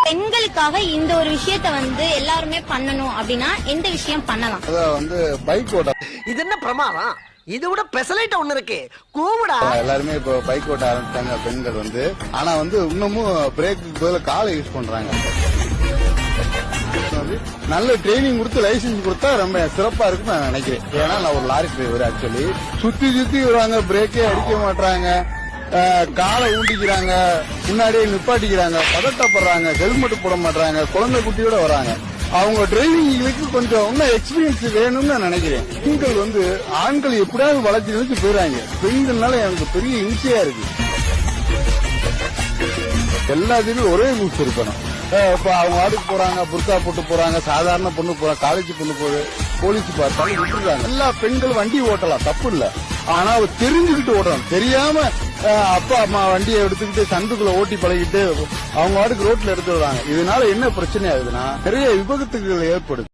பெண்களுக்காக இந்த ஒரு விஷயத்த எல்லாருமே பண்ணணும் அப்படின்னா எந்த விஷயம் பண்ணலாம்? பைக் ஓட்ட. இது என்ன பிரமாதம்? இது விட பெசலைட் ஒண்ணு இருக்கு. கூவுடா. எல்லாருமே இப்போ பைக் ஓட்ட ஆரம்பிச்சாங்க பெண்கள். ஆனா இன்னமும் பிரேக்கு பதிலா காலை யூஸ் பண்றாங்க. நல்ல ட்ரைனிங் கொடுத்து லைசன்ஸ் கொடுத்தா ரொம்ப சிறப்பா இருக்குன்னு நான் நினைக்கிறேன். ஏன்னா நான் ஒரு லாரி டிரைவர். ஆக்சுவலி சுத்தி வருவாங்க, பிரேக்கே அடிக்க மாட்டாங்க, காலை ஊண்டிக்கிறாங்க, முன்னாடியே நிப்பாட்டிக்கிறாங்க, பதட்டப்படுறாங்க, ஹெல்மெட் போட மாட்டாங்க, குழந்தை குட்டியோட வராங்க. அவங்க டிரைவிங்களுக்கு கொஞ்சம் இன்னும் எக்ஸ்பீரியன்ஸ் வேணும்னு நான் நினைக்கிறேன். பெண்கள் ஆண்கள் எப்படியாவது வளர்ச்சி போயிடறாங்க. பெண்கள்னால எனக்கு பெரிய இன்சியா இருக்கு. எல்லாத்துக்குமே ஒரே ரூல்ஸ் இருக்கணும். இப்ப அவங்க வாடகைக்கு போறாங்க, புர்கா போட்டு போறாங்க, சாதாரண பொண்ணு போறாங்க, காலேஜ் பொண்ணு போகுது, போலீஸ் பார்த்தாலும் விட்டுருக்காங்க. எல்லா பெண்கள் வண்டி ஓட்டலாம், தப்பு இல்ல. ஆனா தெரிஞ்சுக்கிட்டு ஓட்டணும். தெரியாம அப்பா அம்மா வண்டியை எடுத்துக்கிட்டு சந்துக்குள்ள ஓட்டி பழகிட்டு அவங்க வாடகைக்கு ரோட்ல எடுத்து வராங்க. இதனால என்ன பிரச்சனை ஆகுதுன்னா நிறைய விபத்துகள் ஏற்படுது.